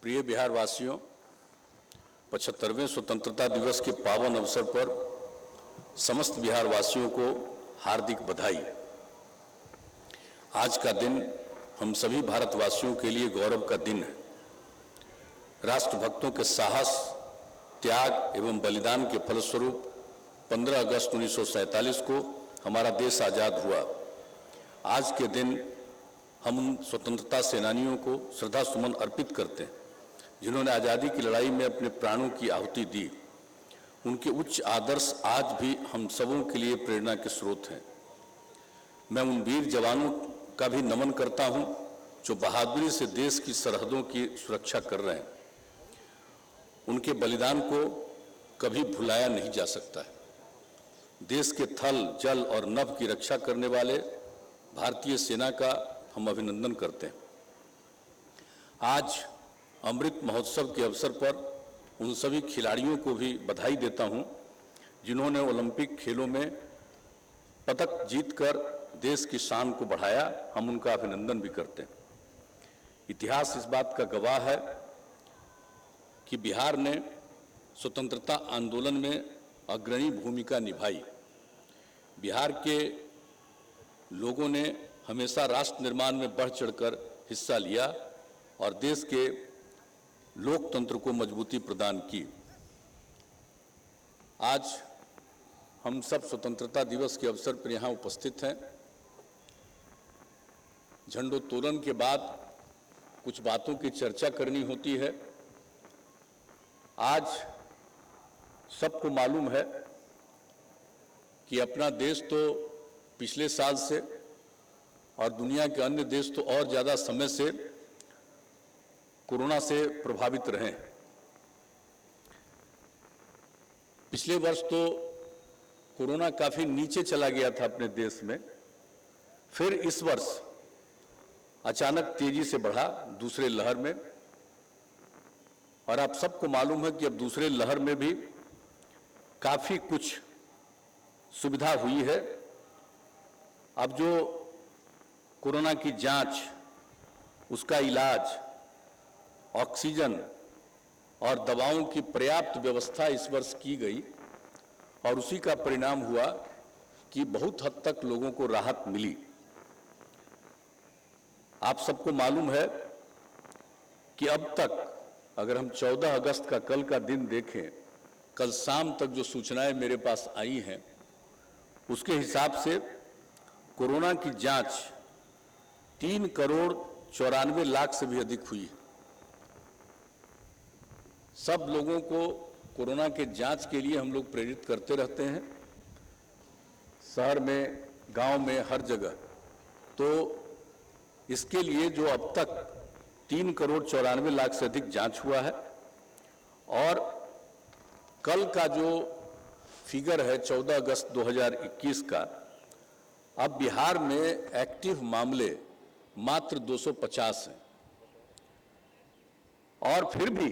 प्रिय बिहार वासियों, 75वें स्वतंत्रता दिवस के पावन अवसर पर समस्त बिहार वासियों को हार्दिक बधाई। आज का दिन हम सभी भारतवासियों के लिए गौरव का दिन है। राष्ट्रभक्तों के साहस, त्याग एवं बलिदान के फलस्वरूप 15 अगस्त 1947 को हमारा देश आज़ाद हुआ। आज के दिन हम उन स्वतंत्रता सेनानियों को श्रद्धा सुमन अर्पित करते हैं जिन्होंने आज़ादी की लड़ाई में अपने प्राणों की आहुति दी। उनके उच्च आदर्श आज भी हम सबों के लिए प्रेरणा के स्रोत हैं। मैं उन वीर जवानों का भी नमन करता हूं जो बहादुरी से देश की सरहदों की सुरक्षा कर रहे हैं। उनके बलिदान को कभी भुलाया नहीं जा सकता है। देश के थल, जल और नभ की रक्षा करने वाले भारतीय सेना का हम अभिनंदन करते हैं। आज अमृत महोत्सव के अवसर पर उन सभी खिलाड़ियों को भी बधाई देता हूं जिन्होंने ओलंपिक खेलों में पदक जीतकर देश की शान को बढ़ाया। हम उनका अभिनंदन भी करते हैं। इतिहास इस बात का गवाह है कि बिहार ने स्वतंत्रता आंदोलन में अग्रणी भूमिका निभाई। बिहार के लोगों ने हमेशा राष्ट्र निर्माण में बढ़ चढ़कर हिस्सा लिया और देश के लोकतंत्र को मजबूती प्रदान की। आज हम सब स्वतंत्रता दिवस के अवसर पर यहाँ उपस्थित हैं। झंडोत्तोलन के बाद कुछ बातों की चर्चा करनी होती है। आज सबको मालूम है कि अपना देश तो पिछले साल से और दुनिया के अन्य देश तो और ज़्यादा समय से कोरोना से प्रभावित रहे हैं। पिछले वर्ष तो कोरोना काफ़ी नीचे चला गया था अपने देश में, फिर इस वर्ष अचानक तेजी से बढ़ा दूसरे लहर में। और आप सबको मालूम है कि अब दूसरे लहर में भी काफ़ी कुछ सुविधा हुई है। अब जो कोरोना की जांच, उसका इलाज, ऑक्सीजन और दवाओं की पर्याप्त व्यवस्था इस वर्ष की गई और उसी का परिणाम हुआ कि बहुत हद तक लोगों को राहत मिली। आप सबको मालूम है कि अब तक अगर हम 14 अगस्त का कल का दिन देखें, कल शाम तक जो सूचनाएं मेरे पास आई हैं उसके हिसाब से कोरोना की जांच 3,94,00,000 से भी अधिक हुई है। सब लोगों को कोरोना के जांच के लिए हम लोग प्रेरित करते रहते हैं, शहर में, गांव में, हर जगह। तो इसके लिए जो अब तक 3,94,00,000 से अधिक जांच हुआ है और कल का जो फिगर है 14 अगस्त 2021 का, अब बिहार में एक्टिव मामले मात्र 250 हैं। और फिर भी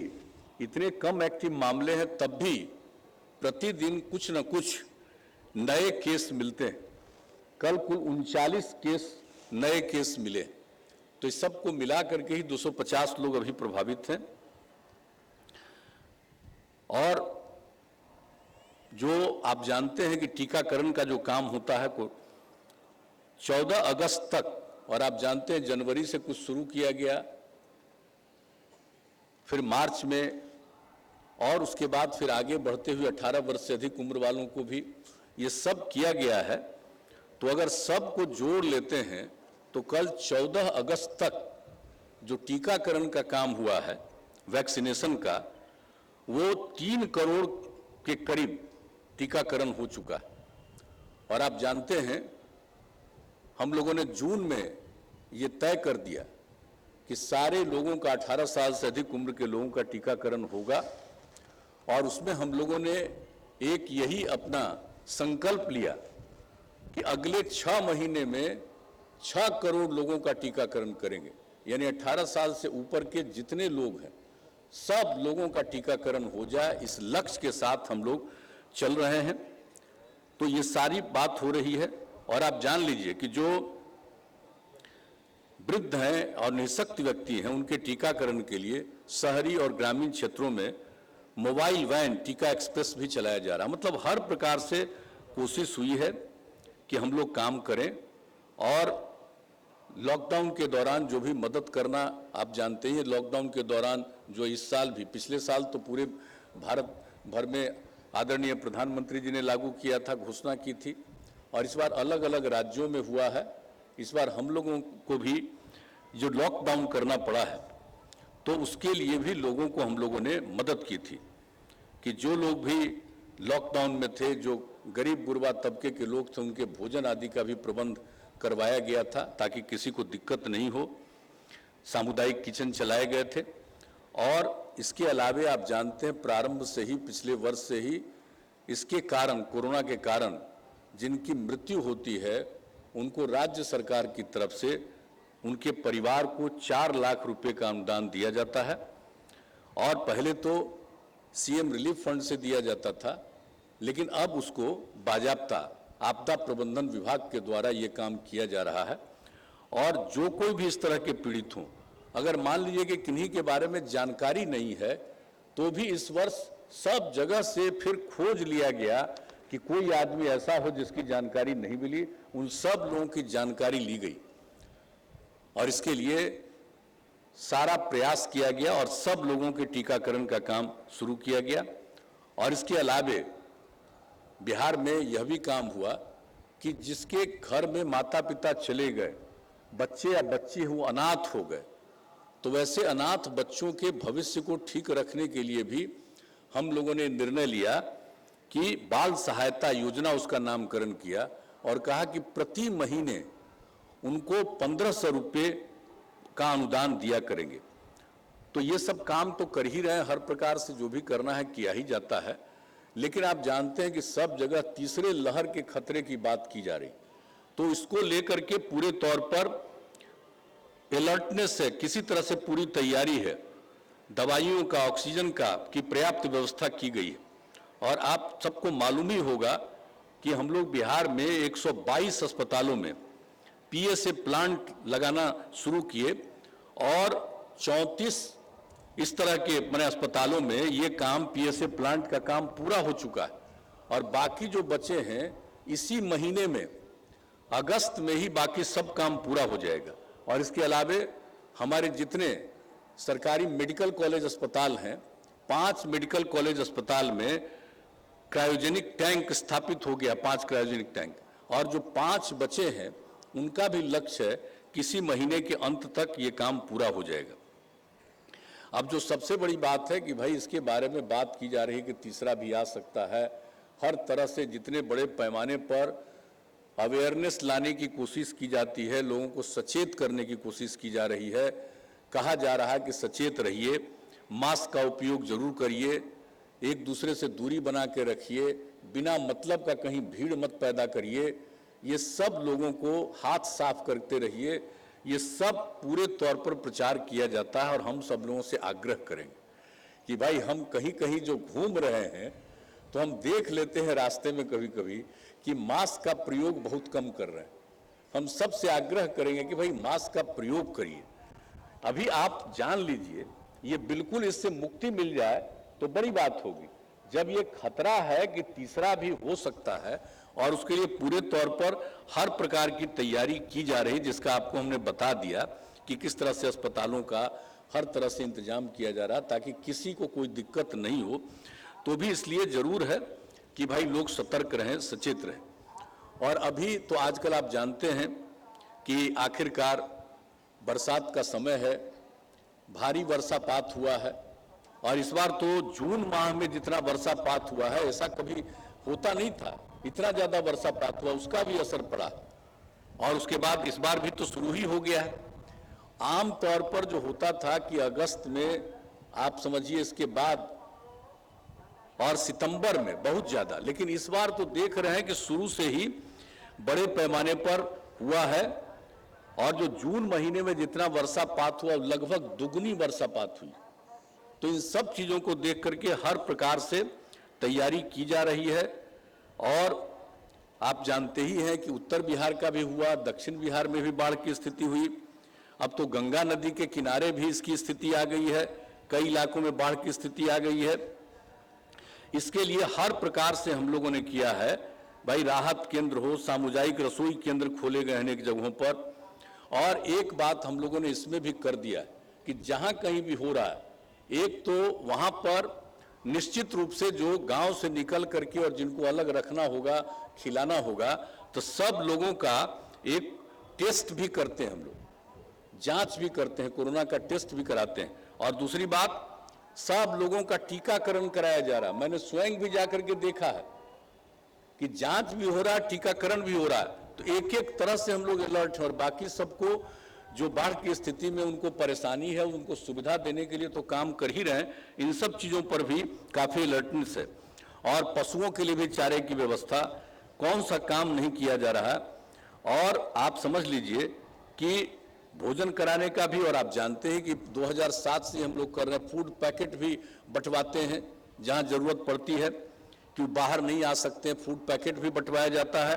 इतने कम एक्टिव मामले हैं, तब भी प्रतिदिन कुछ न कुछ नए केस मिलते हैं। कल कुल 39 केस, नए केस मिले। तो इस सब को मिला करके ही 250 लोग अभी प्रभावित हैं। और जो आप जानते हैं कि टीकाकरण का जो काम होता है 14 अगस्त तक, और आप जानते हैं जनवरी से कुछ शुरू किया गया, फिर मार्च में, और उसके बाद फिर आगे बढ़ते हुए 18 वर्ष से अधिक उम्र वालों को भी ये सब किया गया है। तो अगर सबको जोड़ लेते हैं तो कल 14 अगस्त तक जो टीकाकरण का काम हुआ है, वैक्सीनेशन का, वो 3 करोड़ के करीब टीकाकरण हो चुका है। और आप जानते हैं हम लोगों ने जून में ये तय कर दिया कि सारे लोगों का 18 साल से अधिक उम्र के लोगों का टीकाकरण होगा। और उसमें हम लोगों ने एक यही अपना संकल्प लिया कि अगले 6 महीने में 6 करोड़ लोगों का टीकाकरण करेंगे। यानी 18 साल से ऊपर के जितने लोग हैं सब लोगों का टीकाकरण हो जाए, इस लक्ष्य के साथ हम लोग चल रहे हैं। तो ये सारी बात हो रही है। और आप जान लीजिए कि जो वृद्ध हैं और निःशक्त व्यक्ति हैं, उनके टीकाकरण के लिए शहरी और ग्रामीण क्षेत्रों में मोबाइल वैन टीका एक्सप्रेस भी चलाया जा रहा है। मतलब हर प्रकार से कोशिश हुई है कि हम लोग काम करें और लॉकडाउन के दौरान जो भी मदद करना, आप जानते हैं लॉकडाउन के दौरान जो इस साल भी, पिछले साल तो पूरे भारत भर में आदरणीय प्रधानमंत्री जी ने लागू किया था, घोषणा की थी, और इस बार अलग अलग राज्यों में हुआ है। इस बार हम लोगों को भी जो लॉकडाउन करना पड़ा है तो उसके लिए भी लोगों को हम लोगों ने मदद की थी कि जो लोग भी लॉकडाउन में थे, जो गरीब गुरबा तबके के लोग थे, उनके भोजन आदि का भी प्रबंध करवाया गया था ताकि किसी को दिक्कत नहीं हो। सामुदायिक किचन चलाए गए थे और इसके अलावे आप जानते हैं प्रारंभ से ही, पिछले वर्ष से ही इसके कारण, कोरोना के कारण जिनकी मृत्यु होती है उनको राज्य सरकार की तरफ से उनके परिवार को 4 लाख रुपए का अनुदान दिया जाता है। और पहले तो सीएम रिलीफ फंड से दिया जाता था, लेकिन अब उसको बाजाप्ता आपदा प्रबंधन विभाग के द्वारा ये काम किया जा रहा है। और जो कोई भी इस तरह के पीड़ित हों, अगर मान लीजिए कि किन्हीं के बारे में जानकारी नहीं है, तो भी इस वर्ष सब जगह से फिर खोज लिया गया कि कोई आदमी ऐसा हो जिसकी जानकारी नहीं मिली, उन सब लोगों की जानकारी ली गई और इसके लिए सारा प्रयास किया गया और सब लोगों के टीकाकरण का काम शुरू किया गया। और इसके अलावे बिहार में यह भी काम हुआ कि जिसके घर में माता पिता चले गए, बच्चे या बच्ची हो अनाथ हो गए, तो वैसे अनाथ बच्चों के भविष्य को ठीक रखने के लिए भी हम लोगों ने निर्णय लिया कि बाल सहायता योजना, उसका नामकरण किया और कहा कि प्रति महीने उनको 1500 रुपये का अनुदान दिया करेंगे। तो ये सब काम तो कर ही रहे हैं, हर प्रकार से जो भी करना है किया ही जाता है। लेकिन आप जानते हैं कि सब जगह तीसरे लहर के खतरे की बात की जा रही, तो इसको लेकर के पूरे तौर पर अलर्टनेस है, किसी तरह से पूरी तैयारी है, दवाइयों का, ऑक्सीजन का की पर्याप्त व्यवस्था की गई है। और आप सबको मालूम ही होगा कि हम लोग बिहार में 122 अस्पतालों में पीएसए प्लांट लगाना शुरू किए और 34 इस तरह के मैंने अस्पतालों में ये काम, पीएसए प्लांट का काम पूरा हो चुका है और बाकी जो बचे हैं इसी महीने में, अगस्त में ही बाकी सब काम पूरा हो जाएगा। और इसके अलावे हमारे जितने सरकारी मेडिकल कॉलेज अस्पताल हैं, 5 मेडिकल कॉलेज अस्पताल में क्रायोजेनिक टैंक स्थापित हो गया, 5 क्रायोजेनिक टैंक, और जो 5 बचे हैं उनका भी लक्ष्य है किसी महीने के अंत तक ये काम पूरा हो जाएगा। अब जो सबसे बड़ी बात है कि भाई इसके बारे में बात की जा रही है कि तीसरा भी आ सकता है, हर तरह से जितने बड़े पैमाने पर अवेयरनेस लाने की कोशिश की जाती है, लोगों को सचेत करने की कोशिश की जा रही है। कहा जा रहा है कि सचेत रहिए, मास्क का उपयोग जरूर करिए, एक दूसरे से दूरी बना के रखिए, बिना मतलब का कहीं भीड़ मत पैदा करिए, ये सब लोगों को हाथ साफ करते रहिए, ये सब पूरे तौर पर प्रचार किया जाता है। और हम सब लोगों से आग्रह करेंगे कि भाई हम कहीं कहीं जो घूम रहे हैं तो हम देख लेते हैं रास्ते में कभी कभी कि मास्क का प्रयोग बहुत कम कर रहे हैं। हम सब से आग्रह करेंगे कि भाई मास्क का प्रयोग करिए। अभी आप जान लीजिए, ये बिल्कुल इससे मुक्ति मिल जाए तो बड़ी बात होगी। जब ये खतरा है कि तीसरा भी हो सकता है और उसके लिए पूरे तौर पर हर प्रकार की तैयारी की जा रही, जिसका आपको हमने बता दिया कि किस तरह से अस्पतालों का हर तरह से इंतजाम किया जा रहा ताकि किसी को कोई दिक्कत नहीं हो, तो भी इसलिए जरूर है कि भाई लोग सतर्क रहें, सचेत रहें। और अभी तो आजकल आप जानते हैं कि आखिरकार बरसात का समय है, भारी वर्षापात हुआ है और इस बार तो जून माह में जितना वर्षापात हुआ है ऐसा कभी होता नहीं था, इतना ज्यादा वर्षापात हुआ, उसका भी असर पड़ा। और उसके बाद इस बार भी तो शुरू ही हो गया है। आम तौर पर जो होता था कि अगस्त में, आप समझिए इसके बाद, और सितंबर में बहुत ज्यादा, लेकिन इस बार तो देख रहे हैं कि शुरू से ही बड़े पैमाने पर हुआ है। और जो जून महीने में जितना वर्षापात हुआ लगभग दुगनी वर्षापात हुई। तो इन सब चीजों को देख करके हर प्रकार से तैयारी की जा रही है। और आप जानते ही हैं कि उत्तर बिहार का भी हुआ, दक्षिण बिहार में भी बाढ़ की स्थिति हुई अब तो गंगा नदी के किनारे भी इसकी स्थिति आ गई है, कई इलाकों में बाढ़ की स्थिति आ गई है। इसके लिए हर प्रकार से हम लोगों ने किया है, भाई राहत केंद्र हो, सामुदायिक रसोई केंद्र खोले गए हैं अनेक जगहों पर। और एक बात हम लोगों ने इसमें भी कर दिया कि जहां कहीं भी हो रहा है, एक तो वहां पर निश्चित रूप से जो गांव से निकल करके और जिनको अलग रखना होगा, खिलाना होगा, तो सब लोगों का एक टेस्ट भी करते हैं हम लोग, जांच भी करते हैं, कोरोना का टेस्ट भी कराते हैं। और दूसरी बात, सब लोगों का टीकाकरण कराया जा रहा है। मैंने स्वयं भी जाकर के देखा है कि जांच भी हो रहा है, टीकाकरण भी हो रहा है। तो एक एक तरह से हम लोग अलर्ट हैं। और बाकी सबको जो बाढ़ की स्थिति में उनको परेशानी है, उनको सुविधा देने के लिए तो काम कर ही रहे हैं, इन सब चीज़ों पर भी काफ़ी अलर्टनेस है। और पशुओं के लिए भी चारे की व्यवस्था, कौन सा काम नहीं किया जा रहा है। और आप समझ लीजिए कि भोजन कराने का भी, और आप जानते हैं कि 2007 से हम लोग कर रहे हैं, फूड पैकेट भी बंटवाते हैं जहां जरूरत पड़ती है, कि बाहर नहीं आ सकते हैं, फूड पैकेट भी बंटवाया जाता है।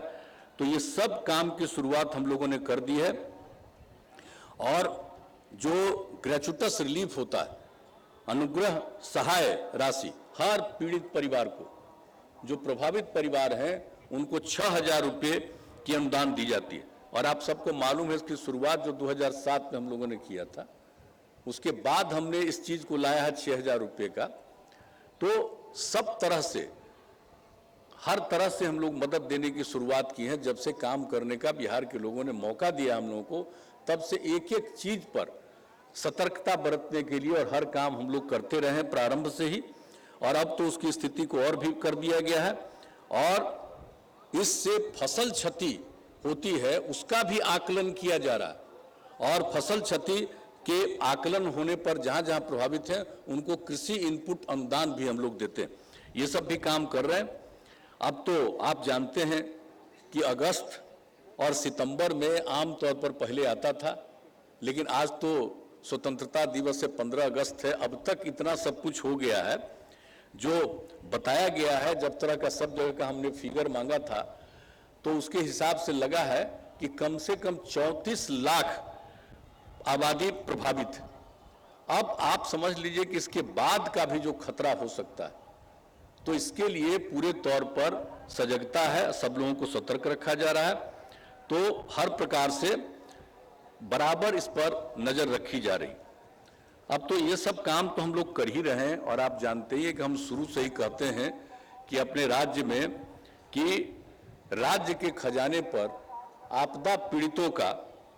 तो ये सब काम की शुरुआत हम लोगों ने कर दी है। और जो ग्रेचुटस रिलीफ होता है, अनुग्रह सहाय राशि, हर पीड़ित परिवार को, जो प्रभावित परिवार हैं उनको 6,000 रुपये की अनुदान दी जाती है। और आप सबको मालूम है इसकी शुरुआत जो 2007 में हम लोगों ने किया था, उसके बाद हमने इस चीज को लाया है 6,000 रुपये का। तो सब तरह से, हर तरह से हम लोग मदद देने की शुरुआत की है। जब से काम करने का बिहार के लोगों ने मौका दिया हम लोगों को, तब से एक एक चीज पर सतर्कता बरतने के लिए और हर काम हम लोग करते रहे प्रारंभ से ही। और अब तो उसकी स्थिति को और भी कर दिया गया है। और इससे फसल क्षति होती है उसका भी आकलन किया जा रहा है। और फसल क्षति के आकलन होने पर जहां जहां प्रभावित हैं उनको कृषि इनपुट अनुदान भी हम लोग देते हैं। ये सब भी काम कर रहे हैं। अब तो आप जानते हैं कि अगस्त और सितंबर में आमतौर पर पहले आता था, लेकिन आज तो स्वतंत्रता दिवस से 15 अगस्त है, अब तक इतना सब कुछ हो गया है जो बताया गया है। जब तरह का सब जगह का हमने फिगर मांगा था तो उसके हिसाब से लगा है कि कम से कम 34 लाख आबादी प्रभावित है। अब आप समझ लीजिए कि इसके बाद का भी जो खतरा हो सकता है, तो इसके लिए पूरे तौर पर सजगता है, सब लोगों को सतर्क रखा जा रहा है। तो हर प्रकार से बराबर इस पर नजर रखी जा रही। अब तो ये सब काम तो हम लोग कर ही रहे हैं। और आप जानते ही कि हम शुरू से ही कहते हैं कि अपने राज्य में कि राज्य के खजाने पर आपदा पीड़ितों का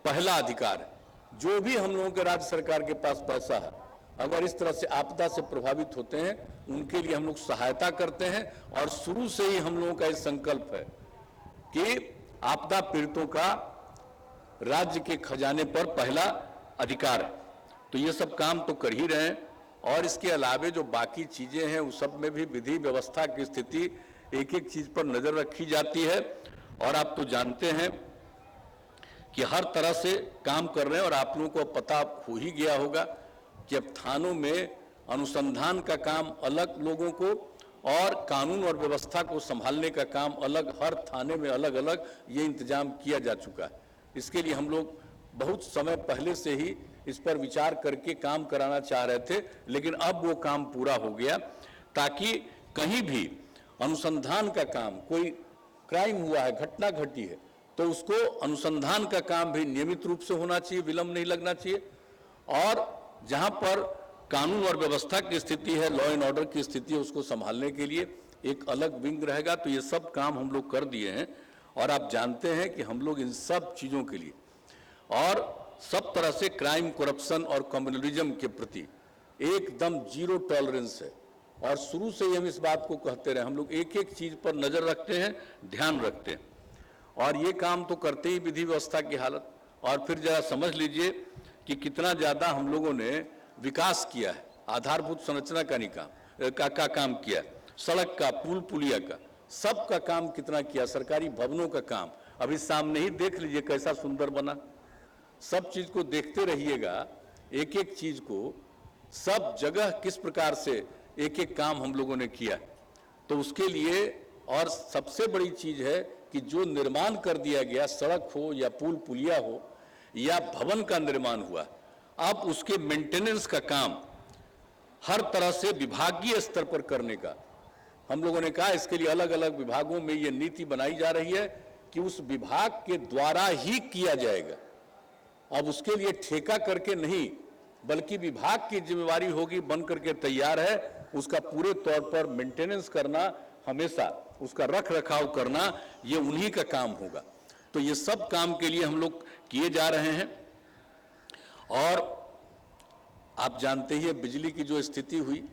पहला अधिकार है। जो भी हम लोगों के राज्य सरकार के पास पैसा है, अगर इस तरह से आपदा से प्रभावित होते हैं, उनके लिए हम लोग सहायता करते हैं। और शुरू से ही हम लोगों का ये संकल्प है कि आपदा पीड़ितों का राज्य के खजाने पर पहला अधिकार है। तो ये सब काम तो कर ही रहे हैं। और इसके अलावे जो बाकी चीजें हैं उस सब में भी विधि व्यवस्था की स्थिति, एक एक चीज पर नजर रखी जाती है। और आप तो जानते हैं कि हर तरह से काम कर रहे हैं। और आप लोगों को पता हो ही गया होगा कि अब थानों में अनुसंधान का काम अलग लोगों को, और कानून और व्यवस्था को संभालने का काम अलग, हर थाने में अलग अलग ये इंतजाम किया जा चुका है। इसके लिए हम लोग बहुत समय पहले से ही इस पर विचार करके काम कराना चाह रहे थे, लेकिन अब वो काम पूरा हो गया, ताकि कहीं भी अनुसंधान का काम, कोई क्राइम हुआ है, घटना घटी है, तो उसको अनुसंधान का काम भी नियमित रूप से होना चाहिए, विलंब नहीं लगना चाहिए। और जहां पर कानून और व्यवस्था की स्थिति है, लॉ एंड ऑर्डर की स्थिति है, उसको संभालने के लिए एक अलग विंग रहेगा। तो ये सब काम हम लोग कर दिए हैं। और आप जानते हैं कि हम लोग इन सब चीज़ों के लिए और सब तरह से क्राइम, करप्शन और कम्युनलिज्म के प्रति एकदम जीरो टॉलरेंस है। और शुरू से ही हम इस बात को कहते रहे, हम लोग एक एक चीज़ पर नज़र रखते हैं, ध्यान रखते हैं। और ये काम तो करते ही विधि व्यवस्था की हालत। और फिर जरा समझ लीजिए कि कितना ज़्यादा हम लोगों ने विकास किया है, आधारभूत संरचना का काम किया, सड़क का, पुल पुलिया का, सब का काम कितना किया, सरकारी भवनों का काम। अभी सामने ही देख लीजिए कैसा सुंदर बना। सब चीज़ को देखते रहिएगा, एक एक चीज़ को, सब जगह किस प्रकार से एक एक काम हम लोगों ने किया। तो उसके लिए और सबसे बड़ी चीज़ है कि जो निर्माण कर दिया गया, सड़क हो या पुल पुलिया हो, या भवन का निर्माण हुआ, अब उसके मेंटेनेंस का काम हर तरह से विभागीय स्तर पर करने का हम लोगों ने कहा। इसके लिए अलग अलग विभागों में ये नीति बनाई जा रही है कि उस विभाग के द्वारा ही किया जाएगा। अब उसके लिए ठेका करके नहीं, बल्कि विभाग की जिम्मेवारी होगी, बन करके तैयार है, उसका पूरे तौर पर मेंटेनेंस करना, हमेशा उसका रख रखाव करना, ये उन्हीं का काम होगा। तो ये सब काम के लिए हम लोग किए जा रहे हैं। और आप जानते ही बिजली की जो स्थिति हुई,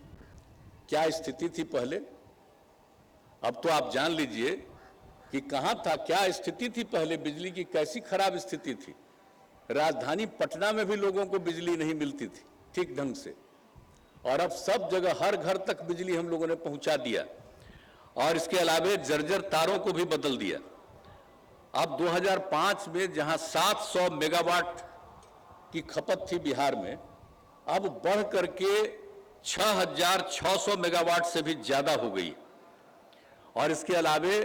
क्या स्थिति थी पहले, अब तो आप जान लीजिए कि कहां था, क्या स्थिति थी पहले, बिजली की कैसी खराब स्थिति थी। राजधानी पटना में भी लोगों को बिजली नहीं मिलती थी ठीक ढंग से, और अब सब जगह हर घर तक बिजली हम लोगों ने पहुंचा दिया। और इसके अलावा जर्जर तारों को भी बदल दिया। अब 2005 में जहां 700 मेगावाट की खपत थी बिहार में, अब बढ़ करके 6600 मेगावाट से भी ज्यादा हो गई। और इसके अलावा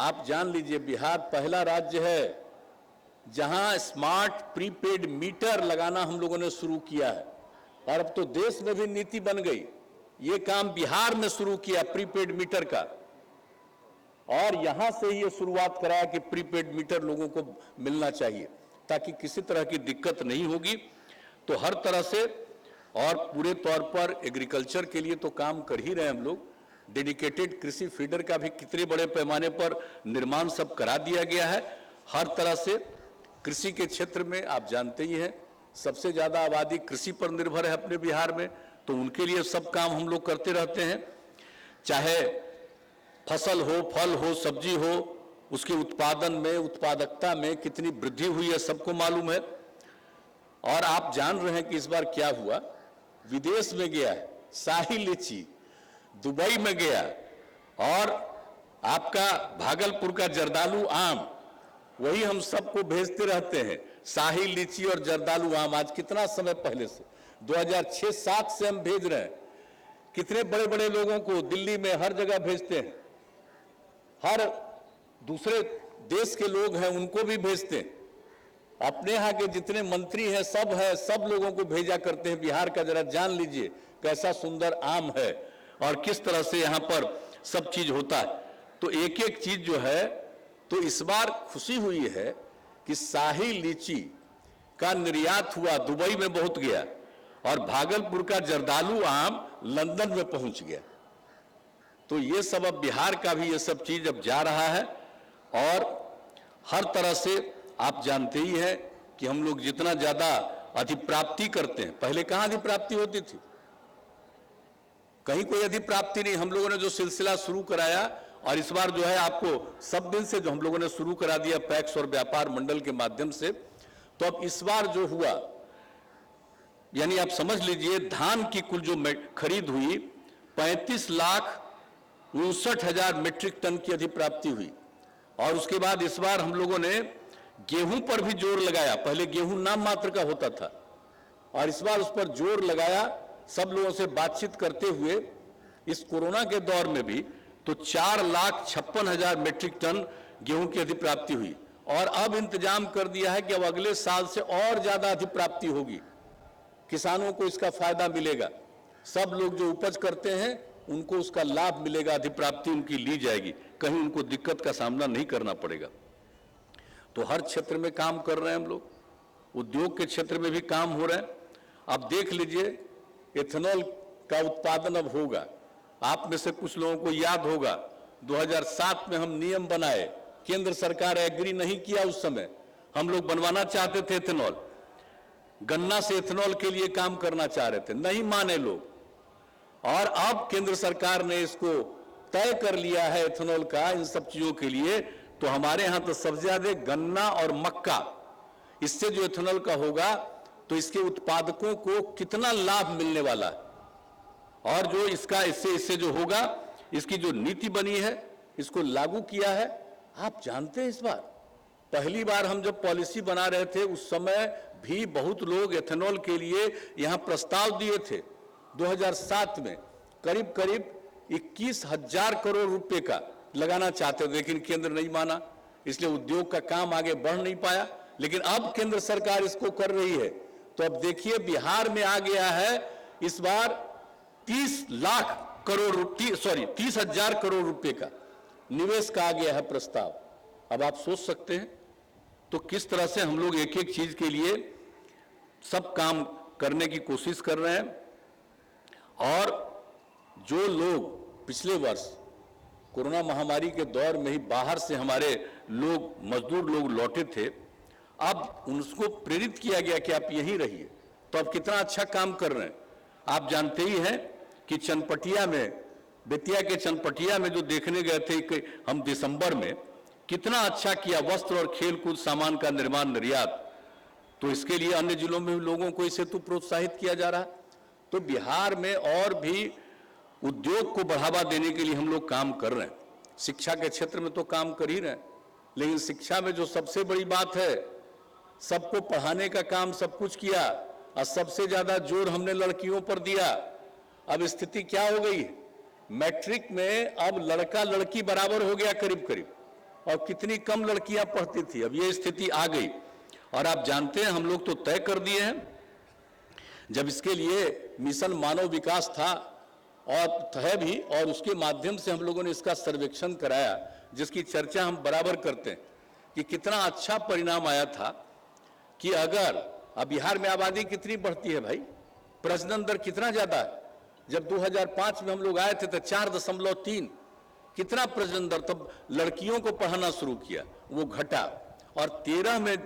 आप जान लीजिए बिहार पहला राज्य है जहां स्मार्ट प्रीपेड मीटर लगाना हम लोगों ने शुरू किया है। और अब तो देश में भी नीति बन गई, ये काम बिहार में शुरू किया प्रीपेड मीटर का, और यहां से ही ये शुरुआत कराया कि प्रीपेड मीटर लोगों को मिलना चाहिए ताकि किसी तरह की दिक्कत नहीं होगी। तो हर तरह से और पूरे तौर पर एग्रीकल्चर के लिए तो काम कर ही रहे हम लोग। डेडिकेटेड कृषि फीडर का भी कितने बड़े पैमाने पर निर्माण सब करा दिया गया है। हर तरह से कृषि के क्षेत्र में आप जानते ही हैं सबसे ज्यादा आबादी कृषि पर निर्भर है अपने बिहार में, तो उनके लिए सब काम हम लोग करते रहते हैं। चाहे फसल हो, फल हो, सब्जी हो, उसके उत्पादन में, उत्पादकता में कितनी वृद्धि हुई है सबको मालूम है। और आप जान रहे हैं कि इस बार क्या हुआ, विदेश में गया है शाही लीची, दुबई में गया, और आपका भागलपुर का जर्दालू आम, वही हम सबको भेजते रहते हैं, शाही लीची और जर्दालू आम। आज कितना समय पहले से, 2006-07 से हम भेज रहे हैं। कितने बड़े बड़े लोगों को दिल्ली में हर जगह भेजते हैं, हर दूसरे देश के लोग हैं उनको भी भेजते हैं। अपने यहाँ के जितने मंत्री हैं सब लोगों को भेजा करते हैं बिहार का। जरा जान लीजिए कैसा सुंदर आम है और किस तरह से यहाँ पर सब चीज होता है। तो एक एक चीज जो है, तो इस बार खुशी हुई है कि शाही लीची का निर्यात हुआ, दुबई में बहुत गया, और भागलपुर का जर्दालू आम लंदन में पहुंच गया। तो ये सब अब बिहार का भी ये सब चीज अब जा रहा है। और हर तरह से आप जानते ही हैं कि हम लोग जितना ज्यादा अधिप्राप्ति करते हैं, पहले कहां अधिप्राप्ति होती थी, कहीं कोई अधिप्राप्ति नहीं। हम लोगों ने जो सिलसिला शुरू कराया, और इस बार जो है आपको सब दिन से जो हम लोगों ने शुरू करा दिया पैक्स और व्यापार मंडल के माध्यम से, तो अब इस बार जो हुआ, यानी आप समझ लीजिए धान की कुल जो खरीद हुई 35,59,000 मीट्रिक टन की अधिप्राप्ति हुई। और उसके बाद इस बार हम लोगों ने गेहूं पर भी जोर लगाया। पहले गेहूं नाम मात्र का होता था, और इस बार उस पर जोर लगाया। सब लोगों से बातचीत करते हुए इस कोरोना के दौर में भी तो 4,56,000 मीट्रिक टन गेहूं की अधिप्राप्ति हुई। और अब इंतजाम कर दिया है कि अब अगले साल से और ज्यादा अधिप्राप्ति होगी, किसानों को इसका फायदा मिलेगा। सब लोग जो उपज करते हैं उनको उसका लाभ मिलेगा, अधिप्राप्ति उनकी ली जाएगी, कहीं उनको दिक्कत का सामना नहीं करना पड़ेगा। तो हर क्षेत्र में काम कर रहे हैं हम लोग, उद्योग के क्षेत्र में भी काम हो रहे हैं। अब देख लीजिए एथेनॉल का उत्पादन अब होगा। आप में से कुछ लोगों को याद होगा 2007 में हम नियम बनाए, केंद्र सरकार एग्री नहीं किया उस समय। हम लोग बनवाना चाहते थे एथेनॉल, गन्ना से एथेनॉल के लिए काम करना चाह रहे थे, नहीं माने लोग। और अब केंद्र सरकार ने इसको तय कर लिया है एथेनॉल का इन सब चीजों के लिए। तो हमारे यहां तो सबसे ज्यादा गन्ना और मक्का, इससे जो एथेनॉल का होगा तो इसके उत्पादकों को कितना लाभ मिलने वाला है, और जो इसका इससे जो होगा, इसकी जो नीति बनी है, इसको लागू किया है। आप जानते हैं इस बार पहली बार हम जब पॉलिसी बना रहे थे उस समय भी बहुत लोग एथेनॉल के लिए यहां प्रस्ताव दिए थे। 2007 में करीब करीब 21,000 करोड़ रुपए का लगाना चाहते थे, लेकिन केंद्र नहीं माना, इसलिए उद्योग का काम आगे बढ़ नहीं पाया। लेकिन अब केंद्र सरकार इसको कर रही है। तो अब देखिए बिहार में आ गया है इस बार 30,000 करोड़ रुपए का निवेश का आ गया है प्रस्ताव। अब आप सोच सकते हैं तो किस तरह से हम लोग एक एक चीज के लिए सब काम करने की कोशिश कर रहे हैं। और जो लोग पिछले वर्ष कोरोना महामारी के दौर में ही बाहर से हमारे लोग मजदूर लोग लौटे थे, अब उनको प्रेरित किया गया कि आप यहीं रहिए, तो अब कितना अच्छा काम कर रहे हैं। आप जानते ही हैं कि चनपटिया में, बेतिया के चनपटिया में जो देखने गए थे कि हम दिसंबर में, कितना अच्छा किया वस्त्र और खेलकूद सामान का निर्माण निर्यात। तो इसके लिए अन्य जिलों में भी लोगों को इसे तो प्रोत्साहित किया जा रहा है। तो बिहार में और भी उद्योग को बढ़ावा देने के लिए हम लोग काम कर रहे हैं। शिक्षा के क्षेत्र में तो काम कर ही रहे हैं, लेकिन शिक्षा में जो सबसे बड़ी बात है, सबको पढ़ाने का काम सब कुछ किया और सबसे ज्यादा जोर हमने लड़कियों पर दिया। अब स्थिति क्या हो गई है, मैट्रिक में अब लड़का लड़की बराबर हो गया करीब करीब, और कितनी कम लड़कियां पढ़ती थी, अब ये स्थिति आ गई। और आप जानते हैं हम लोग तो तय कर दिए हैं, जब इसके लिए मिशन मानव विकास था और है भी, और उसके माध्यम से हम लोगों ने इसका सर्वेक्षण कराया, जिसकी चर्चा हम बराबर करते हैं कि कितना अच्छा परिणाम आया था। कि अगर अब बिहार में आबादी कितनी बढ़ती है भाई, प्रजनन दर कितना ज्यादा है। जब 2005 में हम लोग आए थे तो 4.3 कितना प्रजनन दर, तब लड़कियों को पढ़ाना शुरू किया, वो घटा, और 13 में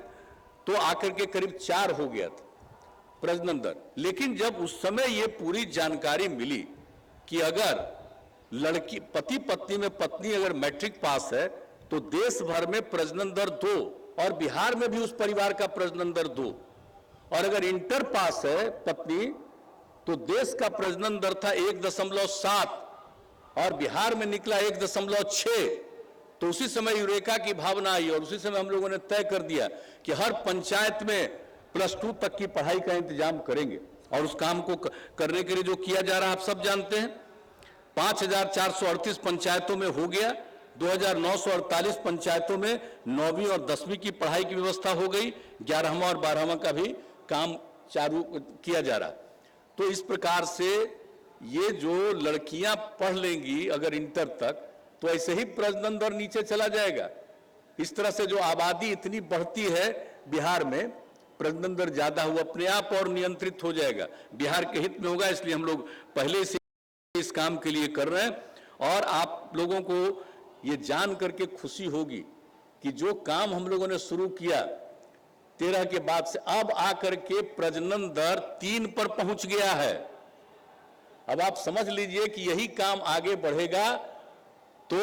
तो आकर के करीब 4 हो गया था प्रजनन दर। लेकिन जब उस समय ये पूरी जानकारी मिली कि अगर लड़की पति पत्नी में पत्नी अगर मैट्रिक पास है तो देश भर में प्रजनन दर 2, और बिहार में भी उस परिवार का प्रजनन दर 2, और अगर इंटर पास है पत्नी तो देश का प्रजनन दर था 1.7 और बिहार में निकला 1.6। तो उसी समय यूरेका की भावना आई और उसी समय हम लोगों ने तय कर दिया कि हर पंचायत में +2 तक की पढ़ाई का इंतजाम करेंगे। और उस काम को करने के लिए जो किया जा रहा है आप सब जानते हैं, 5,438 पंचायतों में हो गया, 2,948 पंचायतों में 9वीं और 10वीं की पढ़ाई की व्यवस्था हो गई, 11वां और 12वां का भी काम चालू किया जा रहा। तो इस प्रकार से ये जो लड़कियां पढ़ लेंगी अगर इंटर तक, तो ऐसे ही प्रजनन दर नीचे चला जाएगा। इस तरह से जो आबादी इतनी बढ़ती है बिहार में, प्रजनन दर ज्यादा हुआ अपने आप और नियंत्रित हो जाएगा, बिहार के हित में होगा। इसलिए हम लोग पहले से इस काम के लिए कर रहे हैं। और आप लोगों को ये जान करके खुशी होगी कि जो काम हम लोगों ने शुरू किया 13 के बाद से, अब आकर के प्रजनन दर 3 पर पहुंच गया है। अब आप समझ लीजिए कि यही काम आगे बढ़ेगा तो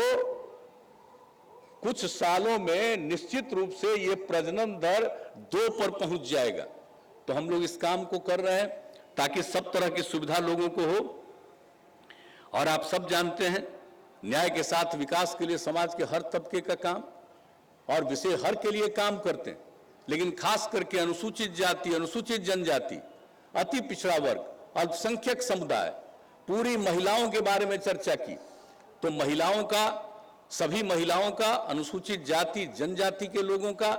कुछ सालों में निश्चित रूप से ये प्रजनन दर 2 पर पहुंच जाएगा। तो हम लोग इस काम को कर रहे हैं ताकि सब तरह की सुविधा लोगों को हो। और आप सब जानते हैं न्याय के साथ विकास के लिए समाज के हर तबके का काम और विषय हर के लिए काम करते हैं, लेकिन खास करके अनुसूचित जाति, अनुसूचित जनजाति, अति पिछड़ा वर्ग, अल्पसंख्यक समुदाय, पूरी महिलाओं के बारे में चर्चा की। तो महिलाओं का, सभी महिलाओं का, अनुसूचित जाति जनजाति के लोगों का,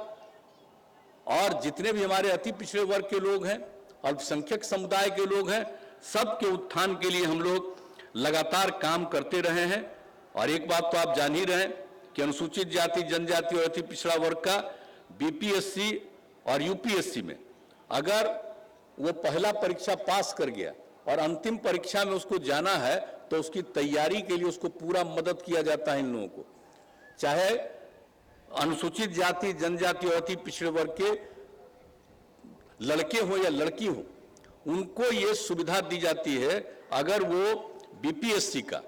और जितने भी हमारे अति पिछड़े वर्ग के लोग हैं, अल्पसंख्यक समुदाय के लोग हैं, सबके उत्थान के लिए हम लोग लगातार काम करते रहे हैं। और एक बात तो आप जान ही रहे हैं कि अनुसूचित जाति जनजाति और अति पिछड़ा वर्ग का बीपीएससी और यूपीएससी में अगर वो पहला परीक्षा पास कर गया और अंतिम परीक्षा में उसको जाना है तो उसकी तैयारी के लिए उसको पूरा मदद किया जाता है। इन लोगों को, चाहे अनुसूचित जाति जनजाति और अति पिछड़े वर्ग के लड़के हो या लड़की हो, उनको ये सुविधा दी जाती है। अगर वो बीपीएससी का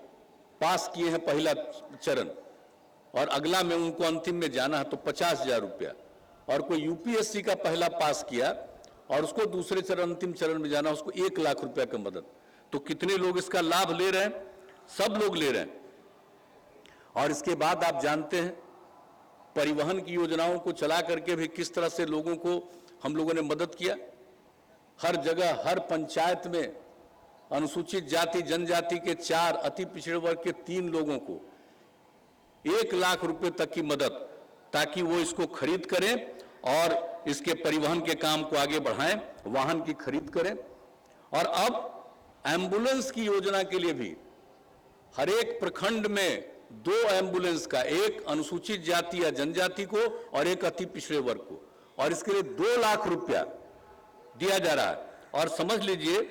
पास किए हैं पहला चरण और अगला में उनको अंतिम में जाना है तो 50,000 रुपया, और कोई यूपीएससी का पहला पास किया और उसको दूसरे चरण अंतिम चरण में जाना, उसको 1 लाख रुपया का मदद। तो कितने लोग इसका लाभ ले रहे हैं? सब लोग ले रहे हैं। और इसके बाद आप जानते हैं परिवहन की योजनाओं को चला करके भी किस तरह से लोगों को हम लोगों ने मदद किया। हर जगह, हर पंचायत में अनुसूचित जाति जनजाति के 4, अति पिछड़े वर्ग के 3 लोगों को 1 लाख रुपए तक की मदद, ताकि वो इसको खरीद करें और इसके परिवहन के काम को आगे बढ़ाएं, वाहन की खरीद करें। और अब एम्बुलेंस की योजना के लिए भी हर एक प्रखंड में 2 एम्बुलेंस का, एक अनुसूचित जाति या जनजाति को और एक अति पिछड़े वर्ग को, और इसके लिए 2 लाख रुपया दिया जा रहा है। और समझ लीजिए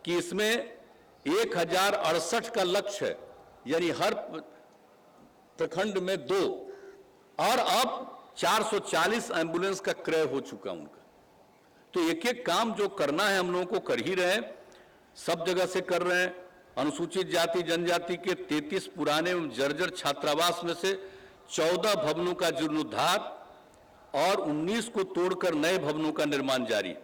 कि इसमें 1068 का लक्ष्य है, यानी हर प्रखंड में 2, और अब 440 एम्बुलेंस का क्रय हो चुका उनका। तो एक एक काम जो करना है हम लोगों को कर ही रहे हैं, सब जगह से कर रहे हैं। अनुसूचित जाति जनजाति के 33 पुराने एवं जर्जर छात्रावास में से 14 भवनों का जीर्णोद्धार और 19 को तोड़कर नए भवनों का निर्माण जारी।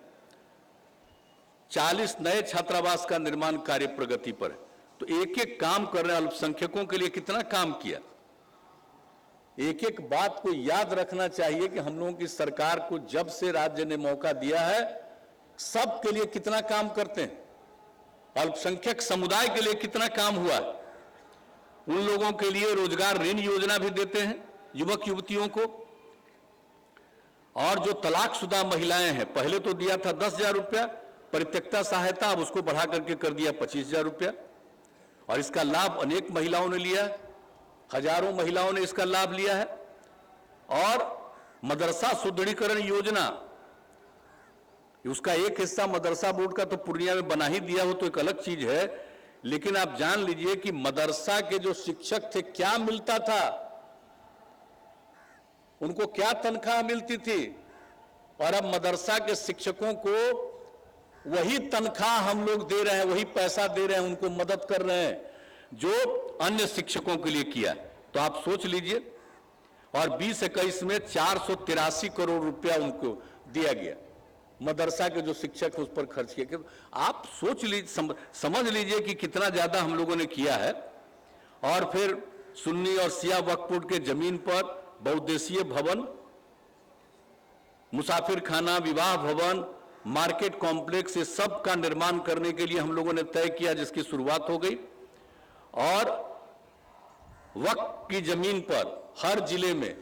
40 नए छात्रावास का निर्माण कार्य प्रगति पर है। तो एक एक काम कर रहे हैं। अल्पसंख्यकों के लिए कितना काम किया। एक एक बात को याद रखना चाहिए कि हम लोगों की सरकार को जब से राज्य ने मौका दिया है, सबके लिए कितना काम करते हैं। अल्पसंख्यक समुदाय के लिए कितना काम हुआ। उन लोगों के लिए रोजगार ऋण योजना भी देते हैं युवक युवतियों को। और जो तलाकशुदा महिलाएं हैं, पहले तो दिया था 10,000 रुपया परित्यक्ता सहायता, अब उसको बढ़ा करके कर दिया 25,000 रुपया। और इसका लाभ अनेक महिलाओं ने लिया, हजारों महिलाओं ने इसका लाभ लिया है। और मदरसा सुदृढ़ीकरण योजना, उसका एक हिस्सा मदरसा बोर्ड का तो पूर्णिया में बना ही दिया हो, तो एक अलग चीज है। लेकिन आप जान लीजिए कि मदरसा के जो शिक्षक थे, क्या मिलता था उनको, क्या तनख्वाह मिलती थी। और अब मदरसा के शिक्षकों को वही तनख्वाह हम लोग दे रहे हैं, वही पैसा दे रहे हैं, उनको मदद कर रहे हैं जो अन्य शिक्षकों के लिए किया। तो आप सोच लीजिए। और 2021 में 483 करोड़ रुपया उनको दिया गया, मदरसा के जो शिक्षक उस पर खर्च किए। आप सोच लीजिए, समझ लीजिए कि कितना ज्यादा हम लोगों ने किया है। और फिर सुन्नी और सिया वक्फ बोर्ड के जमीन पर बहुउद्देशीय भवन, मुसाफिर खाना, विवाह भवन, मार्केट कॉम्प्लेक्स, ये सब का निर्माण करने के लिए हम लोगों ने तय किया, जिसकी शुरुआत हो गई। और वक्फ की जमीन पर हर जिले में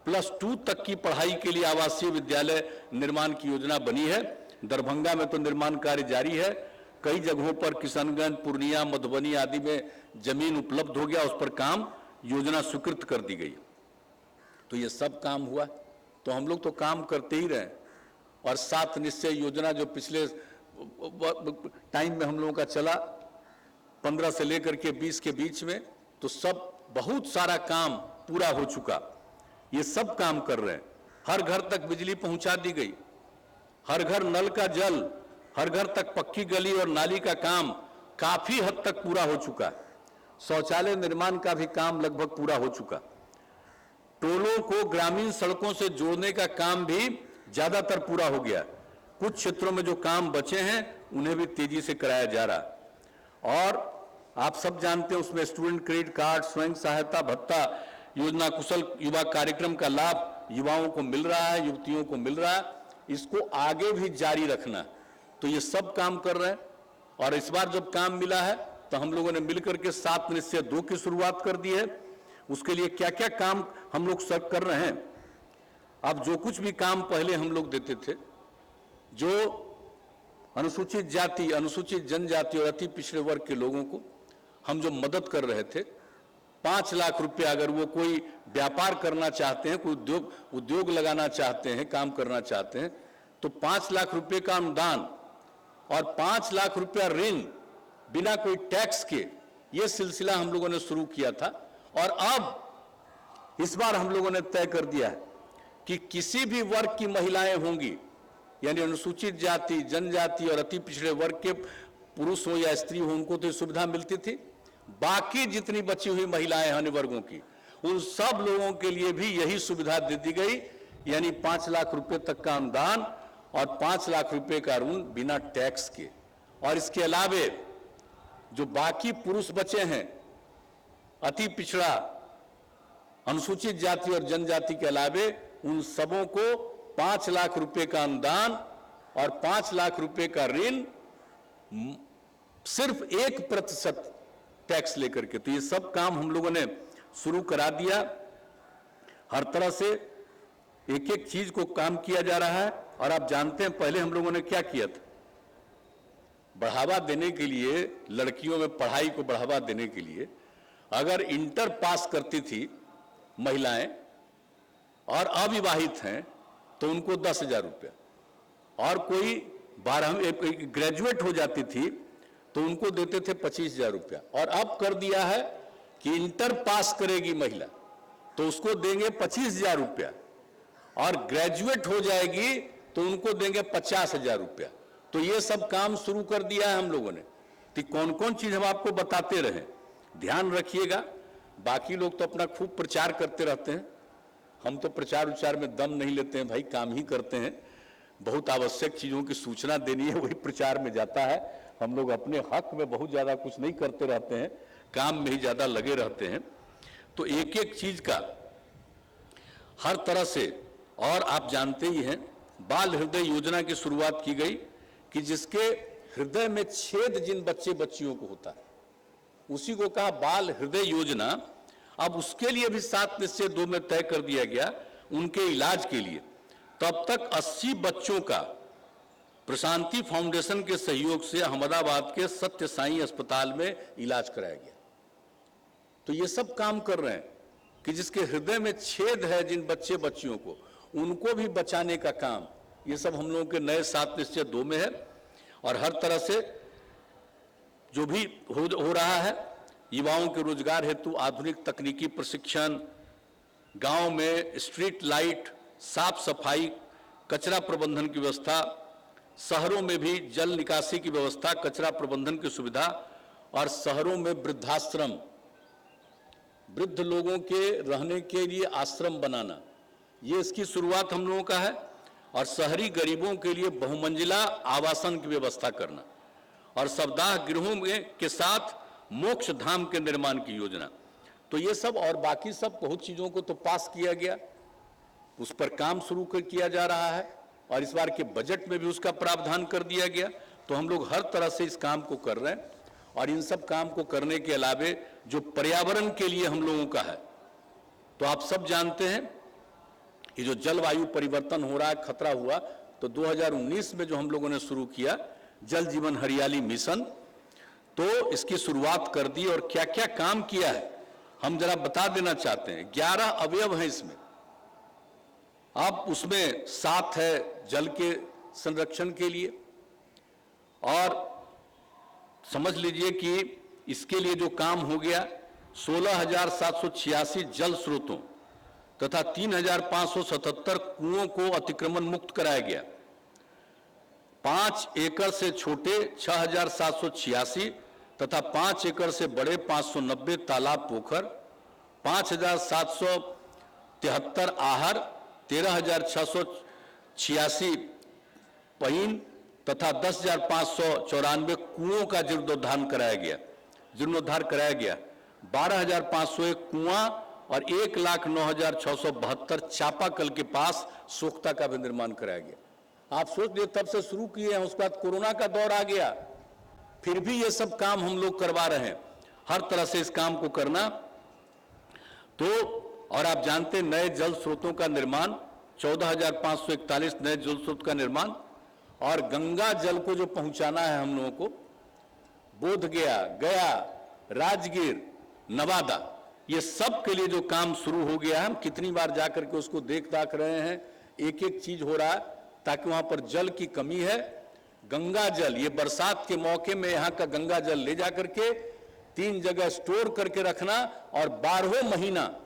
+2 तक की पढ़ाई के लिए आवासीय विद्यालय निर्माण की योजना बनी है। दरभंगा में तो निर्माण कार्य जारी है। कई जगहों पर किशनगंज, पूर्णिया, मधुबनी आदि में जमीन उपलब्ध हो गया, उस पर काम योजना स्वीकृत कर दी गई। तो ये सब काम हुआ। तो हम लोग तो काम करते ही रहे। और 7 निश्चय योजना जो पिछले टाइम में हम लोगों का चला, 15 से लेकर के 20 के बीच में, तो सब बहुत सारा काम पूरा हो चुका। ये सब काम कर रहे हैं। हर घर तक बिजली पहुंचा दी गई, हर घर नल का जल, हर घर तक पक्की गली और नाली का काम काफी हद तक पूरा हो चुका है। शौचालय निर्माण का भी काम लगभग पूरा हो चुका। टोलों को ग्रामीण सड़कों से जोड़ने का काम भी ज्यादातर पूरा हो गया। कुछ क्षेत्रों में जो काम बचे हैं उन्हें भी तेजी से कराया जा रहा। और आप सब जानते हैं उसमें स्टूडेंट क्रेडिट कार्ड, स्वयं सहायता भत्ता योजना, कुशल युवा कार्यक्रम का लाभ युवाओं को मिल रहा है, युवतियों को मिल रहा है। इसको आगे भी जारी रखना। तो ये सब काम कर रहे हैं। और इस बार जब काम मिला है तो हम लोगों ने मिलकर के 7 निश्चय 2 की शुरुआत कर दी है। उसके लिए क्या क्या काम हम लोग सब कर रहे हैं। अब जो कुछ भी काम पहले हम लोग देते थे, जो अनुसूचित जाति, अनुसूचित जनजाति और अति पिछड़े वर्ग के लोगों को हम जो मदद कर रहे थे, 5 लाख रुपया, अगर वो कोई व्यापार करना चाहते हैं, कोई उद्योग लगाना चाहते हैं, काम करना चाहते हैं, तो 5 लाख रुपए का अनुदान और 5 लाख रुपया ऋण बिना कोई टैक्स के, ये सिलसिला हम लोगों ने शुरू किया था। और अब इस बार हम लोगों ने तय कर दिया है कि किसी भी वर्ग की महिलाएं होंगी, यानी अनुसूचित जाति, जनजाति और अति पिछड़े वर्ग के पुरुष हो या स्त्री हो, उनको तो सुविधा मिलती थी। बाकी जितनी बची हुई महिलाएं अन्य वर्गों की, उन सब लोगों के लिए भी यही सुविधा दे दी गई, यानी 5 लाख रुपए तक का अनुदान और 5 लाख रुपए का ऋण बिना टैक्स के। और इसके अलावे जो बाकी पुरुष बचे हैं, अति पिछड़ा, अनुसूचित जाति और जनजाति के अलावे, उन सबों को 5 लाख रुपए का अनुदान और 5 लाख रुपए का ऋण सिर्फ 1% टैक्स लेकर के। तो ये सब काम हम लोगों ने शुरू करा दिया। हर तरह से एक एक चीज को काम किया जा रहा है। और आप जानते हैं पहले हम लोगों ने क्या किया था, बढ़ावा देने के लिए, लड़कियों में पढ़ाई को बढ़ावा देने के लिए, अगर इंटर पास करती थी महिलाएं और अविवाहित हैं तो उनको 10,000 रुपया, और कोई 12वीं ग्रेजुएट हो जाती थी तो उनको देते थे 25,000 रुपया। और अब कर दिया है कि इंटर पास करेगी महिला तो उसको देंगे 25,000 रुपया, और ग्रेजुएट हो जाएगी तो उनको देंगे 50,000 रुपया। तो ये सब काम शुरू कर दिया है हम लोगों ने। तो कौन कौन चीज हम आपको बताते रहें, ध्यान रखिएगा। बाकी लोग तो अपना खूब प्रचार करते रहते हैं, हम तो प्रचार उचार में दम नहीं लेते हैं भाई, काम ही करते हैं। बहुत आवश्यक चीजों की सूचना देनी है, वही प्रचार में जाता है। हम लोग अपने हक में बहुत ज्यादा कुछ नहीं करते रहते हैं, काम में ही ज्यादा लगे रहते हैं। तो एक एक चीज का हर तरह से, और आप जानते ही हैं बाल हृदय योजना की शुरुआत की गई कि जिसके हृदय में छेद जिन बच्चे बच्चियों को होता है उसी को कहा बाल हृदय योजना। अब उसके लिए भी 7 निश्चय 2 में तय कर दिया गया उनके इलाज के लिए। तब तक 80 बच्चों का प्रशांति फाउंडेशन के सहयोग से अहमदाबाद के सत्य साई अस्पताल में इलाज कराया गया। तो ये सब काम कर रहे हैं कि जिसके हृदय में छेद है जिन बच्चे बच्चियों को, उनको भी बचाने का काम, ये सब हम लोगों के नए 7 निश्चय 2 में है। और हर तरह से जो भी हो रहा है, युवाओं के रोजगार हेतु आधुनिक तकनीकी प्रशिक्षण, गांव में स्ट्रीट लाइट, साफ सफाई, कचरा प्रबंधन की व्यवस्था, शहरों में भी जल निकासी की व्यवस्था, कचरा प्रबंधन की सुविधा, और शहरों में वृद्धाश्रम, वृद्ध लोगों के रहने के लिए आश्रम बनाना, ये इसकी शुरुआत हम लोगों का है। और शहरी गरीबों के लिए बहुमंजिला आवासन की व्यवस्था करना, और सप्ताह गृहों के साथ मोक्ष धाम के निर्माण की योजना। तो ये सब और बाकी सब बहुत चीजों को तो पास किया गया, उस पर काम शुरू किया जा रहा है, और इस बार के बजट में भी उसका प्रावधान कर दिया गया। तो हम लोग हर तरह से इस काम को कर रहे हैं। और इन सब काम को करने के अलावे जो पर्यावरण के लिए हम लोगों का है, तो आप सब जानते हैं कि जो जलवायु परिवर्तन हो रहा है, खतरा हुआ, तो 2019 में जो हम लोगों ने शुरू किया जल जीवन हरियाली मिशन, तो इसकी शुरुआत कर दी। और क्या क्या काम किया है हम जरा बता देना चाहते हैं। 11 अवयव हैं इसमें। अब उसमें 7 है जल के संरक्षण के लिए, और समझ लीजिए कि इसके लिए जो काम हो गया, 16,786 जल स्रोतों तथा 3,577 कुओं को अतिक्रमण मुक्त कराया गया। 5 एकड़ से छोटे 6,786 तथा 5 एकड़ से बड़े 590 तालाब पोखर, 5,773 आहर, 13,686 पईन तथा 10,594 कुओं का जीर्णोद्धार कराया गया। 12,501 कुआं और 1,09,672 चापाकल के पास सोख्ता का भी निर्माण कराया गया। आप सोच लीजिए, तब से शुरू किए हैं, उसके बाद कोरोना का दौर आ गया, फिर भी ये सब काम हम लोग करवा रहे हैं। हर तरह से इस काम को करना। तो और आप जानते हैं नए जल स्रोतों का निर्माण, 14,541 नए जल स्रोत का निर्माण, और गंगा जल को जो पहुंचाना है हम लोगों को, बोधगया, गया, राजगीर, नवादा, ये सब के लिए जो काम शुरू हो गया है। हम कितनी बार जाकर के उसको देख दाख रहे हैं, एक एक चीज हो रहा है, ताकि वहां पर जल की कमी है। गंगा जल, ये बरसात के मौके में यहाँ का गंगा जल ले जाकर के 3 जगह स्टोर करके रखना, और 12 महीना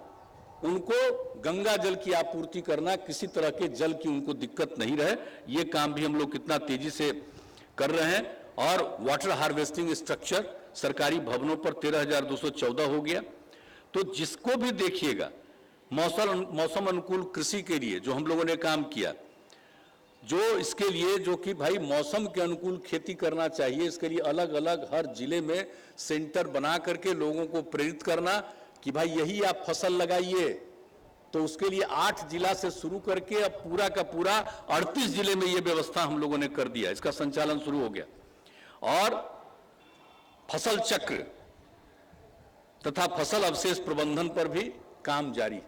उनको गंगा जल की आपूर्ति करना, किसी तरह के जल की उनको दिक्कत नहीं रहे। ये काम भी हम लोग कितना तेजी से कर रहे हैं। और वाटर हार्वेस्टिंग स्ट्रक्चर सरकारी भवनों पर 13,214 हो गया। तो जिसको भी देखिएगा, मौसम अनुकूल कृषि के लिए जो हम लोगों ने काम किया, जो इसके लिए जो कि भाई मौसम के अनुकूल खेती करना चाहिए, इसके लिए अलग अलग हर जिले में सेंटर बना करके लोगों को प्रेरित करना कि भाई यही आप फसल लगाइए। तो उसके लिए 8 जिला से शुरू करके अब पूरा का पूरा 38 जिले में ये व्यवस्था हम लोगों ने कर दिया, इसका संचालन शुरू हो गया। और फसल चक्र तथा फसल अवशेष प्रबंधन पर भी काम जारी।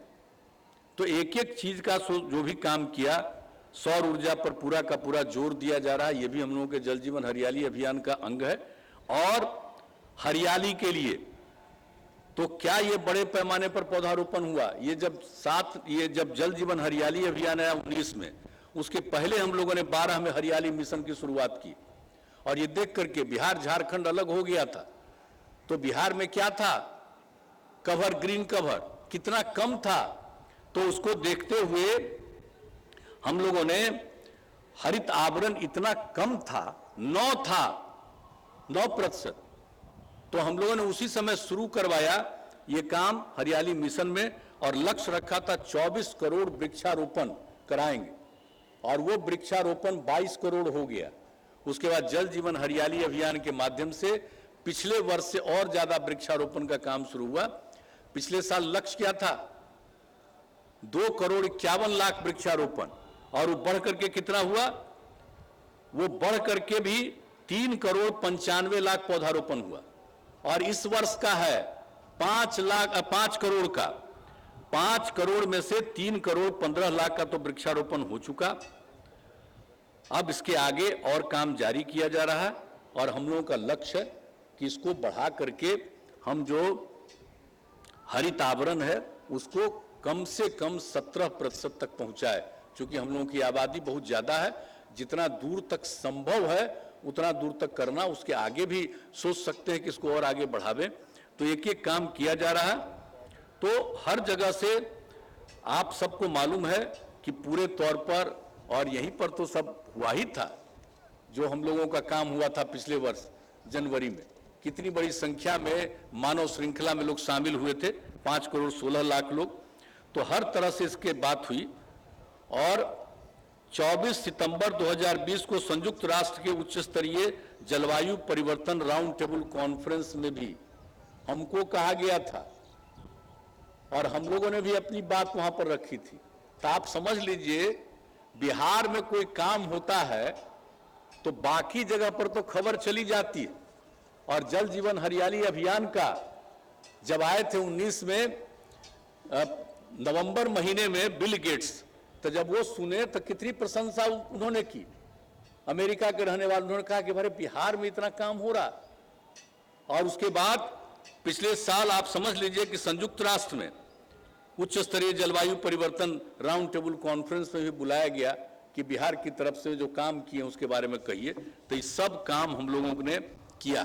तो एक एक चीज का जो भी काम किया, सौर ऊर्जा पर पूरा का पूरा जोर दिया जा रहा है, ये भी हम लोगों के जल जीवन हरियाली अभियान का अंग है। और हरियाली के लिए तो क्या ये बड़े पैमाने पर पौधारोपण हुआ, ये जब जल जीवन हरियाली अभियान आया 19 में, उसके पहले हम लोगों ने 12 में हरियाली मिशन की शुरुआत की। और ये देख करके बिहार झारखंड अलग हो गया था। तो बिहार में क्या था, कवर, ग्रीन कवर कितना कम था। तो उसको देखते हुए हम लोगों ने हरित आवरण इतना कम था, 9%। तो हम लोगों ने उसी समय शुरू करवाया ये काम हरियाली मिशन में, और लक्ष्य रखा था 24 करोड़ वृक्षारोपण कराएंगे, और वो वृक्षारोपण 22 करोड़ हो गया। उसके बाद जल जीवन हरियाली अभियान के माध्यम से पिछले वर्ष से और ज्यादा वृक्षारोपण का काम शुरू हुआ। पिछले साल लक्ष्य क्या था, 2,51,00,000 वृक्षारोपण, और वो बढ़ करके कितना हुआ, वो बढ़ करके भी 3,95,00,000 पौधारोपण हुआ। और इस वर्ष का है 5 करोड़ का, 5 करोड़ में से 3,15,00,000 का तो वृक्षारोपण हो चुका। अब इसके आगे और काम जारी किया जा रहा है, और हम लोगों का लक्ष्य है कि इसको बढ़ा करके हम जो हरित आवरण है उसको कम से कम 17% तक पहुंचाए। क्योंकि हम लोगों की आबादी बहुत ज्यादा है, जितना दूर तक संभव है उतना दूर तक करना, उसके आगे भी सोच सकते हैं कि इसको और आगे बढ़ावे। तो एक एक काम किया जा रहा है। तो हर जगह से आप सबको मालूम है कि पूरे तौर पर, और यहीं पर तो सब हुआ ही था, जो हम लोगों का काम हुआ था पिछले वर्ष जनवरी में, कितनी बड़ी संख्या में मानव श्रृंखला में लोग शामिल हुए थे, 5,16,00,000 लोग। तो हर तरह से इसके बात हुई। और 24 सितंबर 2020 को संयुक्त राष्ट्र के उच्च स्तरीय जलवायु परिवर्तन राउंड टेबल कॉन्फ्रेंस में भी हमको कहा गया था, और हम लोगों ने भी अपनी बात वहां पर रखी थी। तो आप समझ लीजिए, बिहार में कोई काम होता है तो बाकी जगह पर तो खबर चली जाती है। और जल जीवन हरियाली अभियान का जब आए थे 19 में नवंबर महीने में बिल गेट्स, तो जब वो सुने तो कितनी प्रशंसा उन्होंने की। अमेरिका के रहने वाले, उन्होंने कहा कि भाई बिहार में इतना काम हो रहा। और उसके बाद पिछले साल आप समझ लीजिए कि संयुक्त राष्ट्र में उच्च स्तरीय जलवायु परिवर्तन राउंड टेबल कॉन्फ्रेंस में भी बुलाया गया कि बिहार की तरफ से जो काम किए उसके बारे में कहिए। तो ये सब काम हम लोगों ने किया।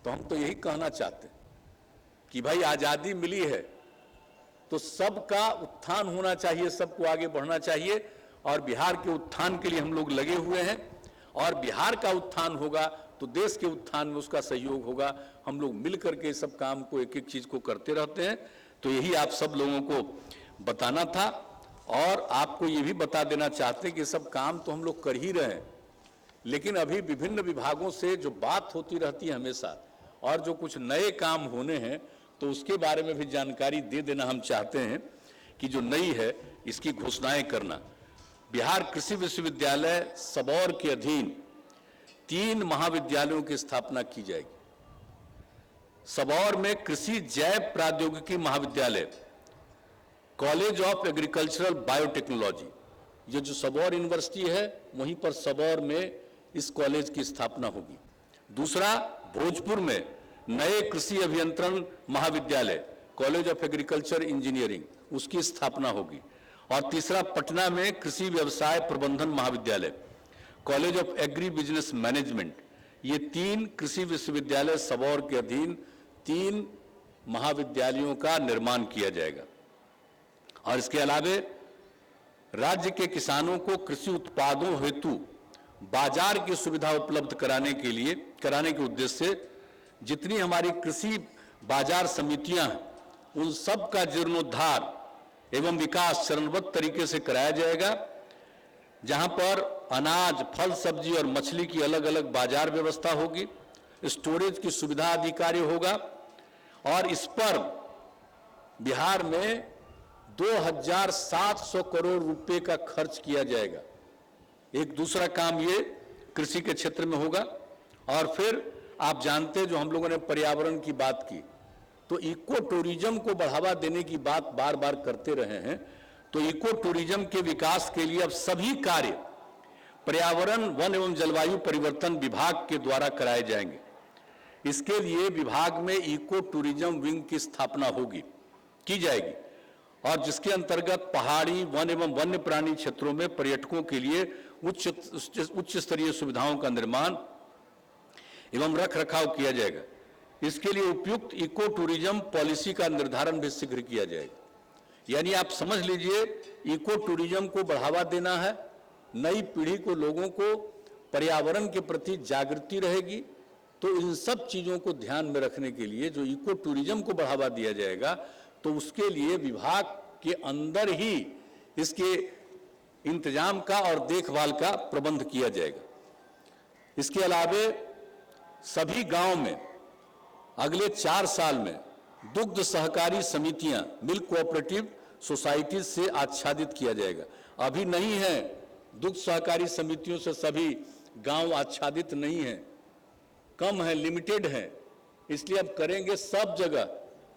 तो हम तो यही कहना चाहते हैं कि भाई आजादी मिली है तो सबका उत्थान होना चाहिए, सबको आगे बढ़ना चाहिए। और बिहार के उत्थान के लिए हम लोग लगे हुए हैं, और बिहार का उत्थान होगा तो देश के उत्थान में उसका सहयोग होगा। हम लोग मिलकर के सब काम को, एक एक चीज को करते रहते हैं। तो यही आप सब लोगों को बताना था, और आपको ये भी बता देना चाहते हैं कि सब काम तो हम लोग कर ही रहे हैं, लेकिन अभी विभिन्न विभागों से जो बात होती रहती है हमेशा, और जो कुछ नए काम होने हैं तो उसके बारे में भी जानकारी दे देना हम चाहते हैं कि जो नई है इसकी घोषणाएं करना। बिहार कृषि विश्वविद्यालय सबौर के अधीन 3 महाविद्यालयों की स्थापना की जाएगी। सबौर में कृषि जैव प्रौद्योगिकी महाविद्यालय, कॉलेज ऑफ एग्रीकल्चरल बायोटेक्नोलॉजी, ये जो सबौर यूनिवर्सिटी है वहीं पर सबौर में इस कॉलेज की स्थापना होगी। दूसरा, भोजपुर में नए कृषि अभियंत्रण महाविद्यालय, कॉलेज ऑफ एग्रीकल्चर इंजीनियरिंग, उसकी स्थापना होगी। और तीसरा, पटना में कृषि व्यवसाय प्रबंधन महाविद्यालय, college of agri business management. ये 3 कृषि विश्वविद्यालय सबौर के अधीन 3 महाविद्यालयों का निर्माण किया जाएगा। और इसके अलावे राज्य के किसानों को कृषि उत्पादों हेतु बाजार की सुविधा उपलब्ध कराने के उद्देश्य से जितनी हमारी कृषि बाजार समितियां हैं, उन सब का जीर्णोद्धार एवं विकास चरणबद्ध तरीके से कराया जाएगा, जहां पर अनाज, फल, सब्जी और मछली की अलग अलग बाजार व्यवस्था होगी, स्टोरेज की सुविधा अधिकारी होगा। और इस पर बिहार में 2,700 करोड़ रुपए का खर्च किया जाएगा। एक दूसरा काम ये कृषि के क्षेत्र में होगा। और फिर आप जानते हैं, जो हम लोगों ने पर्यावरण की बात की, तो इको टूरिज्म को बढ़ावा देने की बात बार बार करते रहे हैं। तो इको टूरिज्म के विकास के लिए अब सभी कार्य पर्यावरण, वन एवं जलवायु परिवर्तन विभाग के द्वारा कराए जाएंगे। इसके लिए विभाग में इको टूरिज्म विंग की स्थापना की जाएगी और जिसके अंतर्गत पहाड़ी, वन एवं वन्य प्राणी क्षेत्रों में पर्यटकों के लिए उच्च स्तरीय सुविधाओं का निर्माण एवं रख रखाव किया जाएगा। इसके लिए उपयुक्त इको टूरिज्म पॉलिसी का निर्धारण भी शीघ्र किया जाएगा। यानी आप समझ लीजिए, इको टूरिज्म को बढ़ावा देना है, नई पीढ़ी को, लोगों को पर्यावरण के प्रति जागृति रहेगी, तो इन सब चीजों को ध्यान में रखने के लिए जो इको टूरिज्म को बढ़ावा दिया जाएगा, तो उसके लिए विभाग के अंदर ही इसके इंतजाम का और देखभाल का प्रबंध किया जाएगा। इसके अलावे सभी गांव में अगले 4 साल में दुग्ध सहकारी समितियां, मिल्क कोऑपरेटिव सोसाइटी से आच्छादित किया जाएगा। अभी नहीं है, दुग्ध सहकारी समितियों से सभी गांव आच्छादित नहीं है, कम है, लिमिटेड है। इसलिए अब करेंगे सब जगह,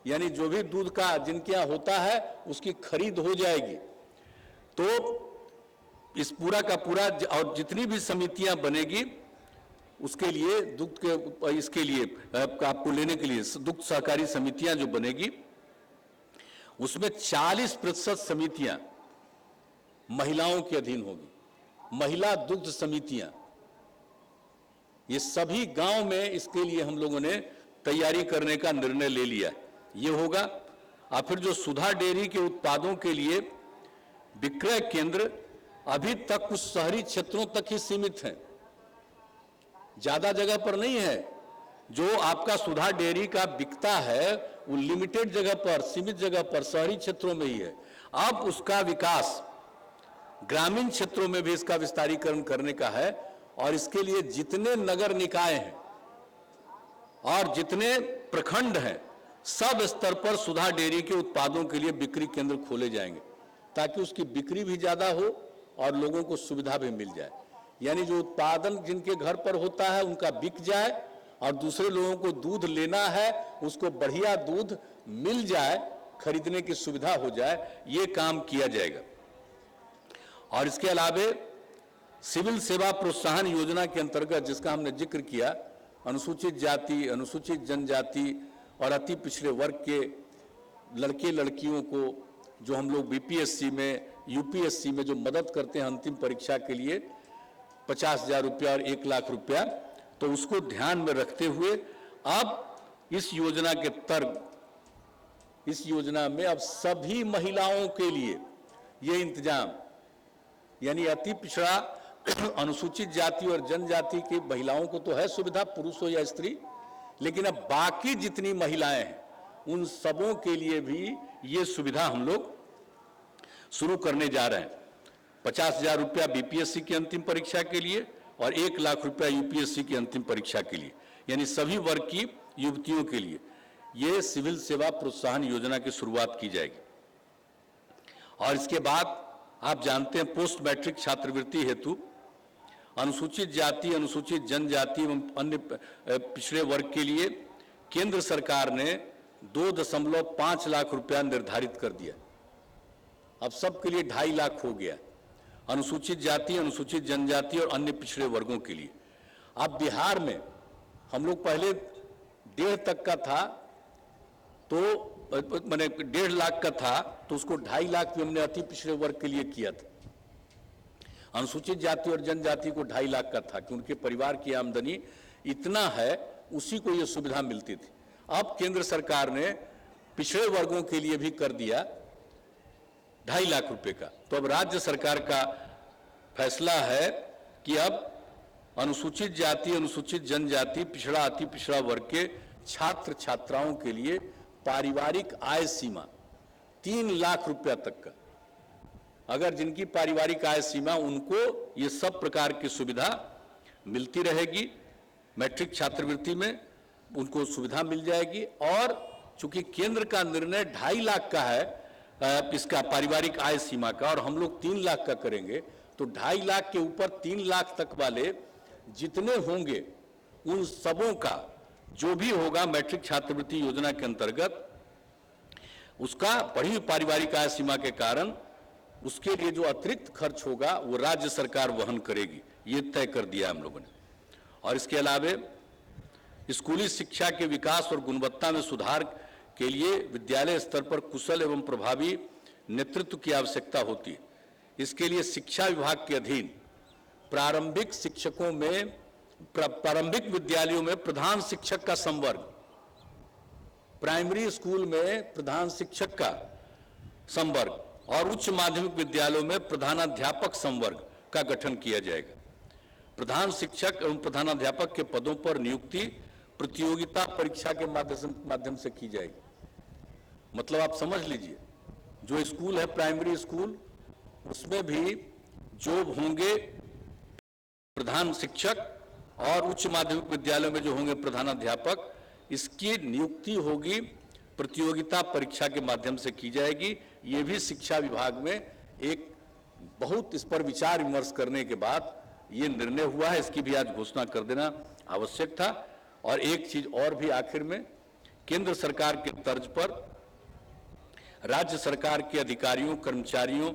यानी जो भी दूध का जिनके यहाँ होता है उसकी खरीद हो जाएगी। तो इस पूरा का पूरा और जितनी भी समितियां बनेगी उसके लिए दुग्ध के, इसके लिए आपको लेने के लिए दुग्ध सहकारी समितियां जो बनेगी उसमें 40% समितियां महिलाओं के अधीन होगी। महिला दुग्ध समितियां, ये सभी गांव में इसके लिए हम लोगों ने तैयारी करने का निर्णय ले लिया। ये होगा। और फिर जो सुधा डेयरी के उत्पादों के लिए विक्रय केंद्र अभी तक कुछ शहरी क्षेत्रों तक ही सीमित हैं, ज्यादा जगह पर नहीं है। जो आपका सुधा डेयरी का बिकता है वो लिमिटेड जगह पर, सीमित जगह पर, शहरी क्षेत्रों में ही है। अब उसका विकास ग्रामीण क्षेत्रों में भी इसका विस्तारीकरण करने का है और इसके लिए जितने नगर निकाय हैं और जितने प्रखंड हैं, सब स्तर पर सुधा डेयरी के उत्पादों के लिए बिक्री केंद्र खोले जाएंगे ताकि उसकी बिक्री भी ज्यादा हो और लोगों को सुविधा भी मिल जाए। यानी जो उत्पादन जिनके घर पर होता है उनका बिक जाए और दूसरे लोगों को दूध लेना है उसको बढ़िया दूध मिल जाए, खरीदने की सुविधा हो जाए, ये काम किया जाएगा। और इसके अलावे सिविल सेवा प्रोत्साहन योजना के अंतर्गत, जिसका हमने जिक्र किया, अनुसूचित जाति, अनुसूचित जनजाति और अति पिछड़े वर्ग के लड़के लड़कियों को जो हम लोग बीपीएससी में, यूपीएससी में जो मदद करते हैं अंतिम परीक्षा के लिए 50,000 रुपया और 1 लाख रुपया, तो उसको ध्यान में रखते हुए अब इस योजना के तर्क, इस योजना में अब सभी महिलाओं के लिए ये इंतजाम, यानी अति पिछड़ा, अनुसूचित जाति और जनजाति की महिलाओं को तो है सुविधा, पुरुष हो या स्त्री, लेकिन अब बाकी जितनी महिलाएं हैं उन सबों के लिए भी ये सुविधा हम लोग शुरू करने जा रहे हैं। 50,000 रुपया बीपीएससी की अंतिम परीक्षा के लिए और 1 लाख रुपया यूपीएससी की अंतिम परीक्षा के लिए, यानी सभी वर्ग की युवतियों के लिए ये सिविल सेवा प्रोत्साहन योजना की शुरुआत की जाएगी। और इसके बाद आप जानते हैं पोस्ट मैट्रिक छात्रवृत्ति हेतु अनुसूचित जाति, अनुसूचित जनजाति एवं अन्य पिछड़े वर्ग के लिए केंद्र सरकार ने 2.5 लाख रुपया निर्धारित कर दिया। अब सबके लिए 2.5 लाख हो गया, अनुसूचित जाति, अनुसूचित जनजाति और अन्य पिछड़े वर्गों के लिए। अब बिहार में हम लोग पहले 1.5 तक का था, तो मैंने 1.5 लाख का था, तो उसको 2.5 लाख भी हमने अति पिछड़े वर्ग के लिए किया था। अनुसूचित जाति और जनजाति को 2.5 लाख का था कि उनके परिवार की आमदनी इतना है, उसी को ये सुविधा मिलती थी। अब केंद्र सरकार ने पिछड़े वर्गों के लिए भी कर दिया 2.5 लाख रुपए का। तो अब राज्य सरकार का फैसला है कि अब अनुसूचित जाति, अनुसूचित जनजाति, पिछड़ा, अति पिछड़ा वर्ग के छात्र छात्राओं के लिए पारिवारिक आय सीमा 3 लाख रुपया तक का, अगर जिनकी पारिवारिक आय सीमा, उनको ये सब प्रकार की सुविधा मिलती रहेगी। मैट्रिक छात्रवृत्ति में उनको सुविधा मिल जाएगी। और चूंकि केंद्र का निर्णय 2.5 लाख का है इसका पारिवारिक आय सीमा का, और हम लोग 3 लाख का करेंगे, तो 2.5 लाख के ऊपर 3 लाख तक वाले जितने होंगे उन सबों का जो भी होगा मैट्रिक छात्रवृत्ति योजना के अंतर्गत, उसका बढ़ी पारिवारिक आय सीमा के कारण उसके लिए जो अतिरिक्त खर्च होगा वो राज्य सरकार वहन करेगी, ये तय कर दिया हम लोगों ने। और इसके अलावे स्कूली शिक्षा के विकास और गुणवत्ता में सुधार के लिए विद्यालय स्तर पर कुशल एवं प्रभावी नेतृत्व की आवश्यकता होती है। इसके लिए शिक्षा विभाग के अधीन प्रारंभिक शिक्षकों में प्रारंभिक विद्यालयों में प्रधान शिक्षक का संवर्ग, प्राइमरी स्कूल में प्रधान शिक्षक का संवर्ग और उच्च माध्यमिक विद्यालयों में प्रधानाध्यापक संवर्ग का गठन किया जाएगा। प्रधान शिक्षक एवं प्रधानाध्यापक के पदों पर नियुक्ति प्रतियोगिता परीक्षा के माध्यम से की जाएगी। मतलब आप समझ लीजिए, जो स्कूल है प्राइमरी स्कूल, उसमें भी जो होंगे प्रधान शिक्षक और उच्च माध्यमिक विद्यालयों में जो होंगे प्रधानाध्यापक, इसकी नियुक्ति होगी प्रतियोगिता परीक्षा के माध्यम से की जाएगी। ये भी शिक्षा विभाग में एक बहुत इस पर विचार विमर्श करने के बाद ये निर्णय हुआ है। इसकी भी आज घोषणा कर देना आवश्यक था। और एक चीज और भी आखिर में, केंद्र सरकार के तर्ज पर राज्य सरकार के अधिकारियों, कर्मचारियों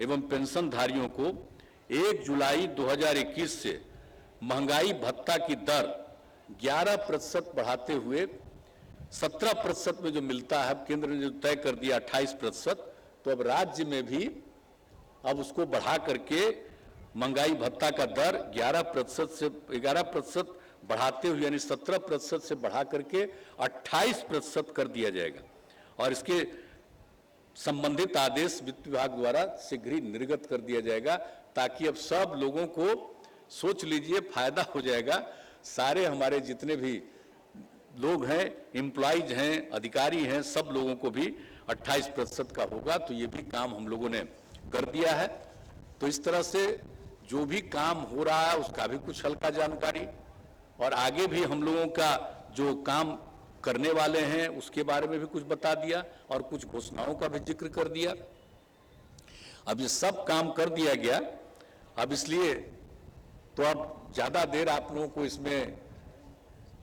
एवं पेंशनधारियों को 1 जुलाई 2021 से महंगाई भत्ता की दर 11% बढ़ाते हुए 17% में जो मिलता है, केंद्र ने जो तय कर दिया 28%, तो अब राज्य में भी अब उसको बढ़ा करके महंगाई भत्ता का दर 11% बढ़ाते हुए, यानी 17% से बढ़ा करके 28% कर दिया जाएगा। और इसके संबंधित आदेश वित्त विभाग द्वारा शीघ्र ही निर्गत कर दिया जाएगा, ताकि अब सब लोगों को, सोच लीजिए, फायदा हो जाएगा। सारे हमारे जितने भी लोग हैं, एम्प्लॉइज हैं, अधिकारी हैं, सब लोगों को भी 28% का होगा। तो ये भी काम हम लोगों ने कर दिया है। तो इस तरह से जो भी काम हो रहा है उसका भी कुछ हल्का जानकारी, और आगे भी हम लोगों का जो काम करने वाले हैं उसके बारे में भी कुछ बता दिया, और कुछ घोषणाओं का भी जिक्र कर दिया। अब ये सब काम कर दिया गया। अब इसलिए तो अब ज्यादा देर आप लोगों को इसमें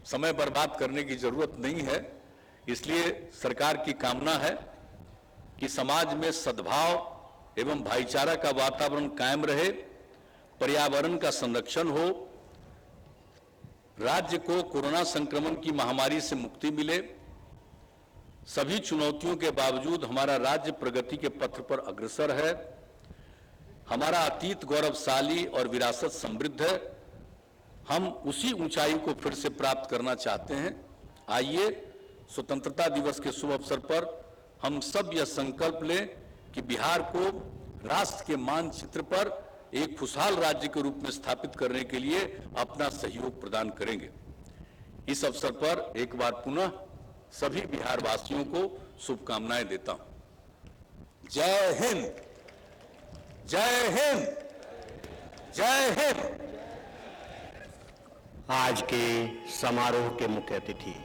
समय बर्बाद करने की जरूरत नहीं है। इसलिए सरकार की कामना है कि समाज में सद्भाव एवं भाईचारा का वातावरण कायम रहे, पर्यावरण का संरक्षण हो, राज्य को कोरोना संक्रमण की महामारी से मुक्ति मिले। सभी चुनौतियों के बावजूद हमारा राज्य प्रगति के पथ पर अग्रसर है। हमारा अतीत गौरवशाली और विरासत समृद्ध है। हम उसी ऊंचाई को फिर से प्राप्त करना चाहते हैं। आइए स्वतंत्रता दिवस के शुभ अवसर पर हम सब यह संकल्प लें कि बिहार को राष्ट्र के मानचित्र पर एक खुशहाल राज्य के रूप में स्थापित करने के लिए अपना सहयोग प्रदान करेंगे। इस अवसर पर एक बार पुनः सभी बिहार वासियों को शुभकामनाएं देता हूं। जय हिंद, जय हिंद, जय हिंद। आज के समारोह के मुख्य अतिथि